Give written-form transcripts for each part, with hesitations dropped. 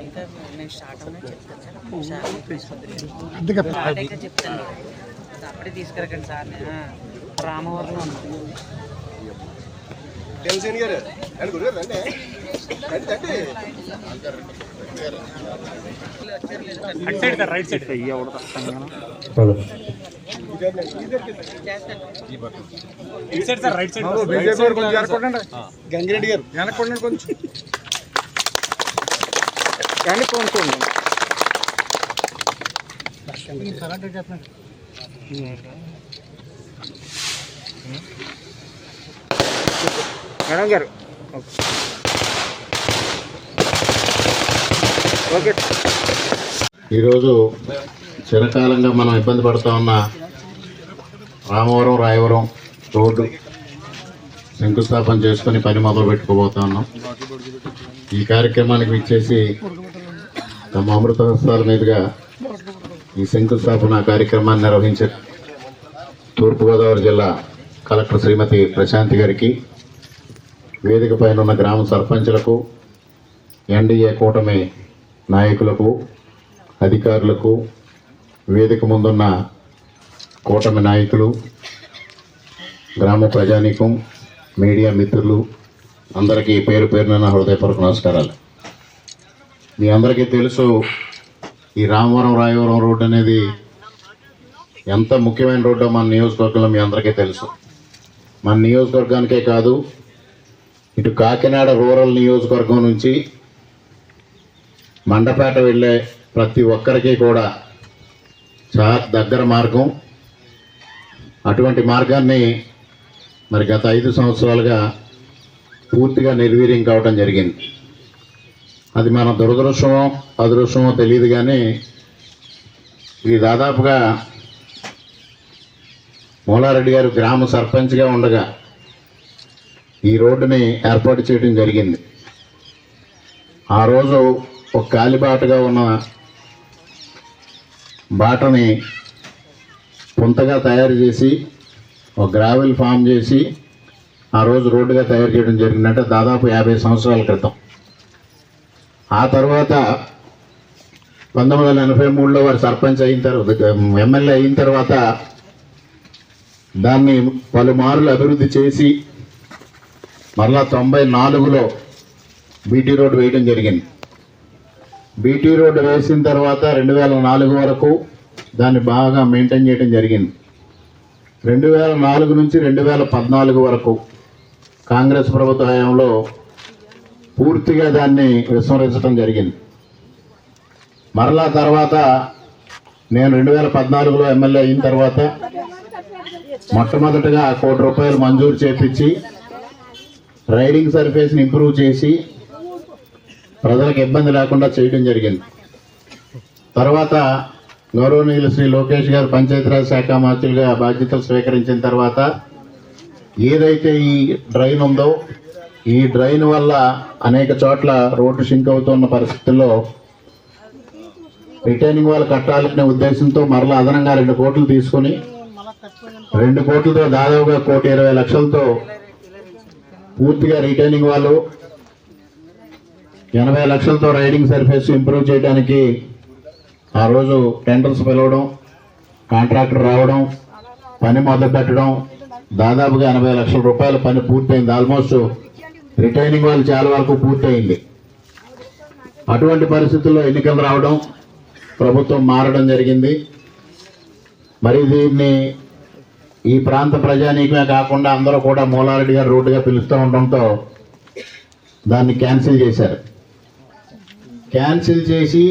ఇంకా నేను స్టార్ట్ అవునా చెప్తాను సార్, చెప్తాను అప్పుడే తీసుకురకండి సార్. రామవరంలో ఉన్నాను. రైట్ సైడ్ గంగిరెడ్డి గారు వెనక్కోండి కొంచెం మేడం గారు ఓకే. ఈరోజు చిరకాలంగా మనం ఇబ్బంది పడుతూ ఉన్న రామవరం రాయవరం రోడ్డు శంకుస్థాపన చేసుకుని పని మొదలు పెట్టుకోబోతా ఉన్నాం. ఈ కార్యక్రమానికి ఇచ్చేసి తమ అమృత హస్తాల మీదుగా ఈ శంకుస్థాపన కార్యక్రమాన్ని నిర్వహించే తూర్పుగోదావరి జిల్లా కలెక్టర్ శ్రీమతి ప్రశాంతి గారికి, వేదిక పైన ఉన్న గ్రామ సర్పంచులకు, ఎన్డీఏ కూటమి నాయకులకు, అధికారులకు, వేదిక ముందున్న కూటమి నాయకులు, గ్రామ ప్రజానీకం, మీడియా మిత్రులు అందరికీ పేరు పేరున హృదయపూర్వక నమస్కారాలు. మీ అందరికీ తెలుసు, ఈ రామవరం రాయవరం రోడ్డు అనేది ఎంత ముఖ్యమైన రోడ్డో మన నియోజకవర్గంలో మీ అందరికీ తెలుసు. మన నియోజకవర్గానికే కాదు, ఇటు కాకినాడ రూరల్ నియోజకవర్గం నుంచి మండపేట వెళ్ళే ప్రతి ఒక్కరికి కూడా చాలా దగ్గర మార్గం. అటువంటి మార్గాన్ని మరి గత 5 సంవత్సరాలుగా పూర్తిగా నిర్వీర్యం కావడం జరిగింది. అది మన దురదృష్టమో అదృష్టమో తెలియదు, కానీ ఇది దాదాపుగా మూలారెడ్డి గారు గ్రామ సర్పంచ్గా ఉండగా ఈ రోడ్డుని ఏర్పాటు చేయడం జరిగింది. ఆ రోజు ఒక కాలిబాటగా ఉన్న బాటని పుంతగా తయారు చేసి ఒక గ్రావెల్ ఫామ్ చేసి ఆ రోజు రోడ్డుగా తయారు చేయడం జరిగిందంటే దాదాపు 50 సంవత్సరాల క్రితం. ఆ తర్వాత 1983లో వారు సర్పంచ్ అయిన తర్వాత, ఎమ్మెల్యే అయిన తర్వాత దాన్ని పలుమార్లు అభివృద్ధి చేసి మరలా 94లో బీటీ రోడ్డు వేయడం జరిగింది. బీటీ రోడ్డు వేసిన తర్వాత 2004 వరకు దాన్ని బాగా మెయింటైన్ చేయడం జరిగింది. 2004 నుంచి 2014 వరకు కాంగ్రెస్ ప్రభుత్వ హయాంలో పూర్తిగా దాన్ని విస్మరించడం జరిగింది. మరలా తర్వాత నేను 2014లో ఎమ్మెల్యే అయిన తర్వాత మొట్టమొదటిగా 1 కోటి రూపాయలు మంజూరు చేపించి రైడింగ్ సర్ఫేస్ని ఇంప్రూవ్ చేసి ప్రజలకు ఇబ్బంది లేకుండా చేయడం జరిగింది. తర్వాత గౌరవనీయులు శ్రీ లోకేష్ గారు పంచాయతీరాజ్ శాఖ మంత్రులుగా బాధ్యతలు స్వీకరించిన తర్వాత ఏదైతే ఈ డ్రైన్ ఉందో, ఈ డ్రైన్ వల్ల అనేక చోట్ల రోడ్డు షింక్ అవుతున్న పరిస్థితుల్లో రిటైనింగ్ వాళ్ళు కట్టాలనే ఉద్దేశంతో మరలా అదనంగా 2 కోట్లు తీసుకుని 2 కోట్లతో దాదాపుగా 1,20,00,000తో పూర్తిగా రిటైనింగ్ వాళ్ళు 80 లక్షలతో రైడింగ్ సర్ఫేస్ ఇంప్రూవ్ చేయడానికి ఆ రోజు టెండర్స్ పిలవడం, కాంట్రాక్టర్ రావడం, పని మొదలు పెట్టడం, దాదాపుగా 80 లక్షల రూపాయల పని పూర్తయింది. ఆల్మోస్ట్ రిటైనింగ్ వాళ్ళు చాలా వరకు పూర్తయింది. అటువంటి పరిస్థితుల్లో ఎన్నికలు రావడం, ప్రభుత్వం మారడం జరిగింది. మరి దీన్ని ఈ ప్రాంత ప్రజానీకమే కాకుండా అందరూ కూడా మూలారెడ్డి గారు రోడ్డుగా పిలుస్తూ ఉండడంతో దాన్ని క్యాన్సిల్ చేశారు. క్యాన్సిల్ చేసి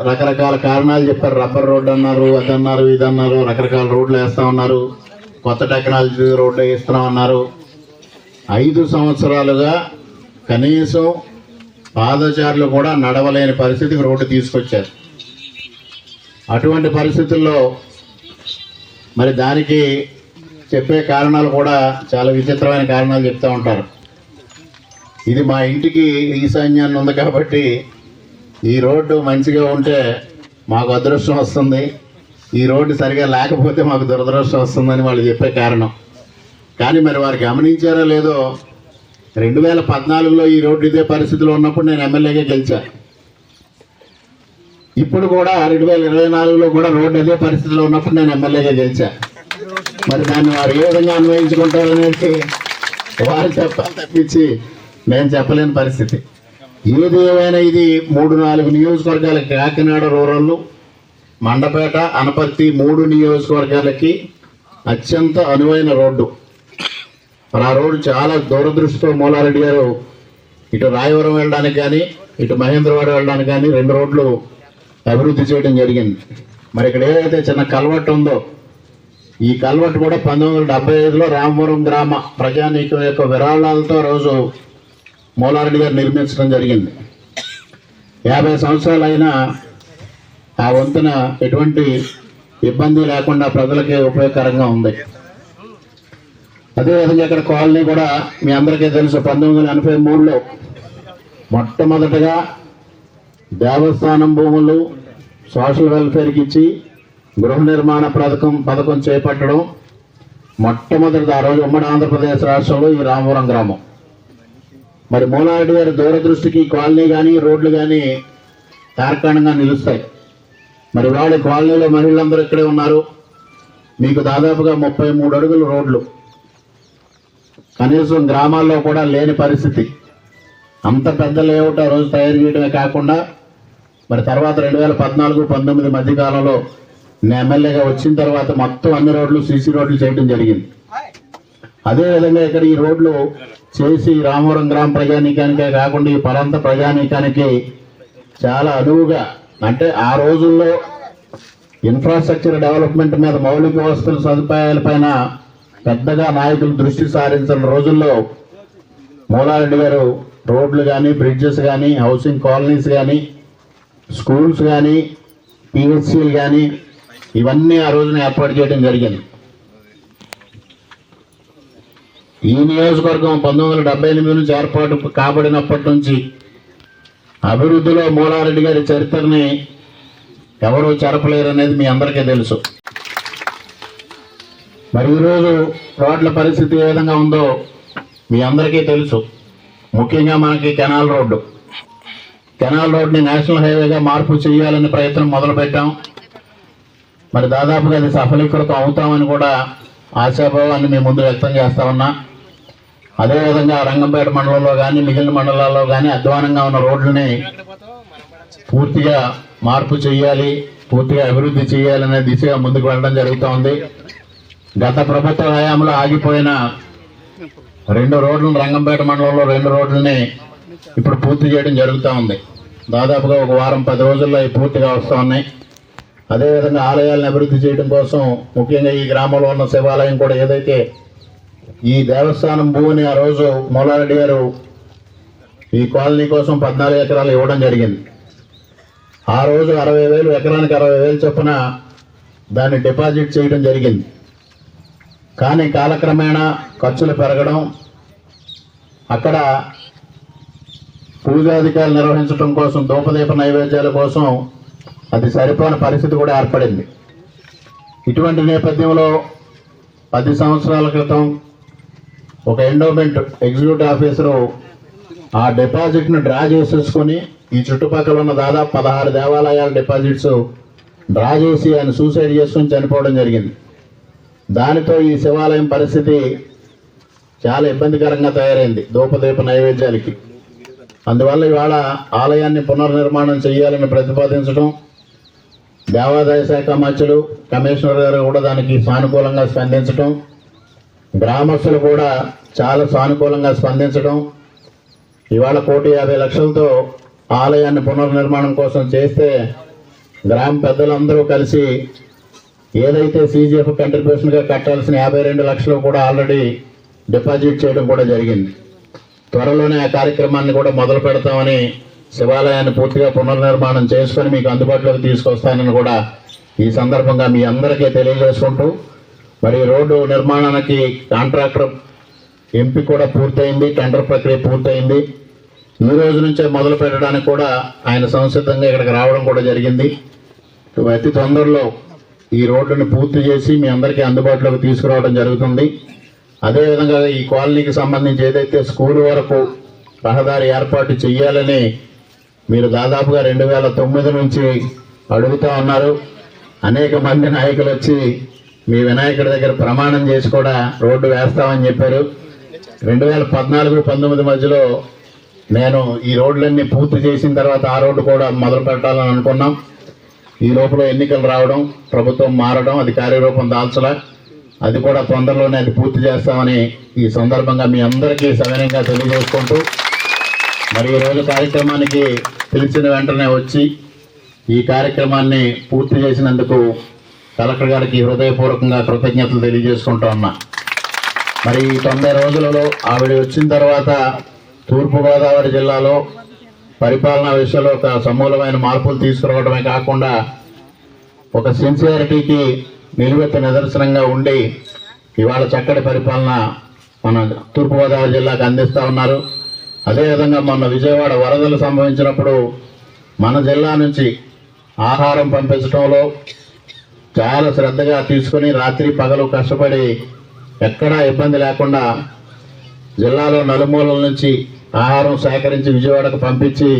రకరకాల కారణాలు చెప్పారు. రబ్బర్ రోడ్డు అన్నారు, అదన్నారు, ఇదన్నారు, రకరకాల రోడ్లు వేస్తూ ఉన్నారు, కొత్త టెక్నాలజీ రోడ్లు వేస్తున్నామన్నారు. 5 సంవత్సరాలుగా కనీసం పాదచారులు కూడా నడవలేని పరిస్థితికి రోడ్డు తీసుకొచ్చారు. అటువంటి పరిస్థితుల్లో మరి దానికి చెప్పే కారణాలు కూడా చాలా విచిత్రమైన కారణాలు చెప్తూ ఉంటారు. ఇది మా ఇంటికి ఈశాన్యాన్ని ఉంది కాబట్టి ఈ రోడ్డు మంచిగా ఉంటే మాకు అదృష్టం వస్తుంది, ఈ రోడ్డు సరిగా లేకపోతే మాకు దురదృష్టం వస్తుందని వాళ్ళు చెప్పే కారణం. కానీ మరి వారు గమనించారో లేదో, 2014లో ఈ రోడ్డు ఇదే పరిస్థితిలో ఉన్నప్పుడు నేను ఎమ్మెల్యేగా గెలిచా. ఇప్పుడు కూడా 2024లో కూడా రోడ్డు ఇదే పరిస్థితిలో ఉన్నప్పుడు నేను ఎమ్మెల్యేగా గెలిచా. మరి దాన్ని వారు ఏ విధంగా అన్వయించుకుంటారనేది వారు చెప్పాలి తప్పించి నేను చెప్పలేని పరిస్థితి. ఏది ఏమైనా ఇది 3-4 నియోజకవర్గాలకి, కాకినాడ రూరల్, మండపేట, అనపర్తి 3 నియోజకవర్గాలకి అత్యంత అనువైన రోడ్డు. మరి ఆ రోడ్డు చాలా దూరదృష్టితో మూలారెడ్డి గారు ఇటు రాయవరం వెళ్ళడానికి కానీ ఇటు మహేంద్రవాడ వెళ్ళడానికి కానీ 2 రోడ్లు అభివృద్ధి చేయడం జరిగింది. మరి ఇక్కడ ఏదైతే చిన్న కల్వట్టు ఉందో ఈ కల్వట్టు కూడా 1975లో రామవరం గ్రామ ప్రజానీకం యొక్క విరాళాలతో రోజు మూలారెడ్డి గారు నిర్మించడం జరిగింది. 50 సంవత్సరాలైనా ఆ వంతున ఎటువంటి ఇబ్బంది లేకుండా ప్రజలకి ఉపయోగకరంగా ఉంది. అదేవిధంగా ఇక్కడ కాలనీ కూడా మీ అందరికీ తెలుసు, 1983లో మొట్టమొదటగా దేవస్థానం భూములు సోషల్ వెల్ఫేర్కి ఇచ్చి గృహ నిర్మాణ పథకం చేపట్టడం మొట్టమొదటిది ఆ రోజు ఉమ్మడి ఆంధ్రప్రదేశ్ రాష్ట్రంలో ఈ రామవరం గ్రామం. మరి మూలారెడ్డి గారి దూరదృష్టికి కాలనీ కానీ రోడ్లు కానీ తార్కాణంగా నిలుస్తాయి. మరి వాళ్ళ కాలనీలో మహిళలందరూ ఇక్కడే ఉన్నారు. మీకు దాదాపుగా 33 అడుగుల రోడ్లు కనీసం గ్రామాల్లో కూడా లేని పరిస్థితి. అంత పెద్ద లేఅవుట్ ఆ రోజు తయారు చేయడమే కాకుండా మరి తర్వాత 2014-19 మధ్యకాలంలో నేను ఎమ్మెల్యేగా వచ్చిన తర్వాత మొత్తం అన్ని రోడ్లు సీసీ రోడ్లు చేయడం జరిగింది. అదేవిధంగా ఇక్కడ ఈ రోడ్లు చేసి రామవరం గ్రామ ప్రజానీకానికే కాకుండా ఈ పరంత ప్రజానీకానికి చాలా అనువుగా, అంటే ఆ రోజుల్లో ఇన్ఫ్రాస్ట్రక్చర్ డెవలప్మెంట్ మీద మౌలిక వసతుల సదుపాయాలపైన పెద్దగా నాయకులు దృష్టి సారించిన రోజుల్లో మూలారెడ్డి గారు రోడ్లు కానీ, బ్రిడ్జెస్ కానీ, హౌసింగ్ కాలనీస్ కానీ, స్కూల్స్ కానీ, పిహెచ్సిలు కానీ ఇవన్నీ ఆ రోజున ఏర్పాటు చేయడం జరిగింది. ఈ నియోజకవర్గం 1978 నుంచి ఏర్పాటు కాబడినప్పటి నుంచి అభివృద్ధిలో మూలారెడ్డి గారి చరిత్రని ఎవరూ చెరపలేరు అనేది మీ అందరికీ తెలుసు. మరి ఈరోజు రోడ్ల పరిస్థితి ఏ విధంగా ఉందో మీ అందరికీ తెలుసు. ముఖ్యంగా మనకి కెనాల్ రోడ్ని నేషనల్ హైవేగా మార్పు చేయాలనే ప్రయత్నం మొదలుపెట్టాం. మరి దాదాపుగా అది సఫలీకృతం అవుతామని కూడా ఆశాభావాన్ని మీ ముందు వ్యక్తం చేస్తా ఉన్నా. అదేవిధంగా రంగంపేట మండలంలో కానీ మిగిలిన మండలాల్లో కానీ అధ్వానంగా ఉన్న రోడ్లని పూర్తిగా మార్పు చేయాలి, పూర్తిగా అభివృద్ధి చేయాలనే దిశగా ముందుకు వెళ్ళడం జరుగుతూ ఉంది. గత ప్రభుత్వ హయాంలో ఆగిపోయిన 2 రోడ్లను, రంగంపేట మండలంలో 2 రోడ్లని ఇప్పుడు పూర్తి చేయడం జరుగుతూ ఉంది. దాదాపుగా ఒక వారం 10 రోజుల్లో అవి పూర్తిగా వస్తూ ఉన్నాయి. అదేవిధంగా ఆలయాలను అభివృద్ధి చేయడం కోసం ముఖ్యంగా ఈ గ్రామంలో ఉన్న శివాలయం కూడా ఏదైతే ఈ దేవస్థానం భూమిని ఆ రోజు మూలారెడ్డి గారు ఈ కాలనీ కోసం 14 ఎకరాలు ఇవ్వడం జరిగింది. ఆ రోజు 60,000 ఎకరానికి 60,000 చొప్పున దాన్ని డిపాజిట్ చేయడం జరిగింది. కానీ కాలక్రమేణా ఖర్చులు పెరగడం, అక్కడ పూజాధికారులు నిర్వహించడం కోసం ధూపదీప నైవేద్యాల కోసం అది సరిపోని పరిస్థితి కూడా ఏర్పడింది. ఇటువంటి నేపథ్యంలో 10 సంవత్సరాల క్రితం ఒక ఎండోమెంట్ ఎగ్జిక్యూటివ్ ఆఫీసరు ఆ డిపాజిట్ను డ్రా చేసేసుకొని ఈ చుట్టుపక్కల ఉన్న దాదాపు 16 దేవాలయాల డిపాజిట్స్ డ్రా చేసి ఆయన సూసైడ్ చేసుకుని చనిపోవడం జరిగింది. దానితో ఈ శివాలయం పరిస్థితి చాలా ఇబ్బందికరంగా తయారైంది ధూపదీప నైవేద్యాలకి. అందువల్ల ఇవాళ ఆలయాన్ని పునర్నిర్మాణం చేయాలని ప్రతిపాదించడం, దేవాదాయ శాఖ మంత్రులు, కమిషనర్ గారు కూడా దానికి సానుకూలంగా స్పందించడం, గ్రామస్తులు కూడా చాలా సానుకూలంగా స్పందించడం, ఇవాళ 1,50,00,000తో ఆలయాన్ని పునర్నిర్మాణం కోసం చేస్తే గ్రామ పెద్దలందరూ కలిసి ఏదైతే సీజీఎఫ్ కంట్రిబ్యూషన్గా కట్టాల్సిన 52 లక్షలు కూడా ఆల్రెడీ డిపాజిట్ చేయడం కూడా జరిగింది. త్వరలోనే ఆ కార్యక్రమాన్ని కూడా మొదలు పెడతామని, శివాలయాన్ని పూర్తిగా పునర్నిర్మాణం చేసుకొని మీకు అందుబాటులోకి తీసుకొస్తానని కూడా ఈ సందర్భంగా మీ అందరికీ తెలియజేసుకుంటూ, మరి రోడ్డు నిర్మాణానికి కాంట్రాక్టర్ ఎంపిక కూడా పూర్తయింది, టెండర్ ప్రక్రియ పూర్తయింది. ఈ రోజు నుంచే మొదలు పెట్టడానికి కూడా ఆయన సంసిద్ధంగా ఇక్కడికి రావడం కూడా జరిగింది. అతి తొందరలో ఈ రోడ్డుని పూర్తి చేసి మీ అందరికీ అందుబాటులోకి తీసుకురావడం జరుగుతుంది. అదేవిధంగా ఈ కాలనీకి సంబంధించి ఏదైతే స్కూల్ వరకు రహదారి ఏర్పాటు చేయాలని మీరు దాదాపుగా 2009 నుంచి అడుగుతూ ఉన్నారు. అనేక మంది నాయకులు వచ్చి మీ వినాయకుడి దగ్గర ప్రమాణం చేసి కూడా రోడ్డు వేస్తామని చెప్పారు. 2014-19 మధ్యలో నేను ఈ రోడ్లన్నీ పూర్తి చేసిన తర్వాత ఆ రోడ్డు కూడా మొదలు పెట్టాలని అనుకున్నాం. ఈ లోపల ఎన్నికలు రావడం, ప్రభుత్వం మారడం, అది కార్యరూపం దాల్చలా. అది కూడా తొందరలోనే అది పూర్తి చేస్తామని ఈ సందర్భంగా మీ అందరికీ సవినయంగా తెలియజేసుకుంటూ, మరి ఈ రోజు కార్యక్రమానికి పిలిచిన వెంటనే వచ్చి ఈ కార్యక్రమాన్ని పూర్తి చేసినందుకు కలెక్టర్ గారికి హృదయపూర్వకంగా కృతజ్ఞతలు తెలియజేసుకుంటా ఉన్నా. మరి ఈ 90 రోజులలో ఆవిడ వచ్చిన తర్వాత తూర్పుగోదావరి జిల్లాలో పరిపాలనా విషయంలో ఒక సమూలమైన మార్పులు తీసుకురావడమే కాకుండా ఒక సిన్సియారిటీకి నిలువెత్తు నిదర్శనంగా ఉండి ఇవాళ చక్కటి పరిపాలన మన తూర్పుగోదావరి జిల్లాకు అందిస్తూ ఉన్నారు. అదేవిధంగా మొన్న విజయవాడ వరదలు సంభవించినప్పుడు మన జిల్లా నుంచి ఆహారం పంపించడంలో చాలా శ్రద్ధగా తీసుకుని రాత్రి పగలు కష్టపడి ఎక్కడా ఇబ్బంది లేకుండా జిల్లాలో నలుమూలల నుంచి ఆహారం సేకరించి విజయవాడకు పంపించి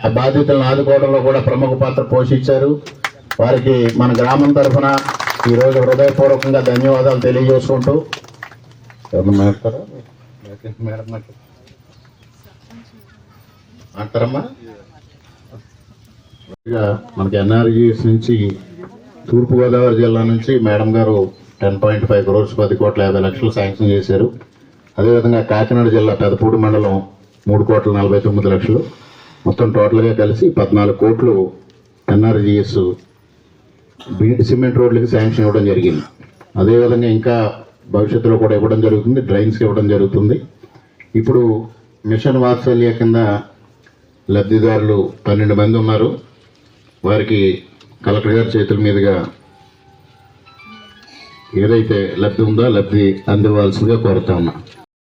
ఆ బాధితులను ఆదుకోవడంలో కూడా ప్రముఖ పాత్ర పోషించారు. వారికి మన గ్రామం తరఫున ఈరోజు హృదయపూర్వకంగా ధన్యవాదాలు తెలియజేసుకుంటూ అంటారమ్మా మనకి ఎన్ఆర్జీఎస్ నుంచి తూర్పుగోదావరి జిల్లా నుంచి మేడం గారు 10.5 crores 10,50,00,000 శాంక్షన్ చేశారు. అదేవిధంగా కాకినాడ జిల్లా పెదపూడి మండలం 3,49,00,000 మొత్తం టోటల్గా కలిసి 14 కోట్లు ఎన్ఆర్జీఎస్ బీట్ సిమెంట్ రోడ్లకి శాంక్షన్ ఇవ్వడం జరిగింది. అదేవిధంగా ఇంకా భవిష్యత్తులో కూడా ఇవ్వడం జరుగుతుంది, డ్రైన్స్కి ఇవ్వడం జరుగుతుంది. ఇప్పుడు మిషన్ వాత్సల్య కింద లబ్ధిదారులు 12 మంది ఉన్నారు. వారికి కలెక్టర్ గారి చేతుల మీదుగా ఏదైతే లబ్ధి ఉందో లబ్ధి అందివ్వాల్సిందిగా కోరుతా ఉన్నా.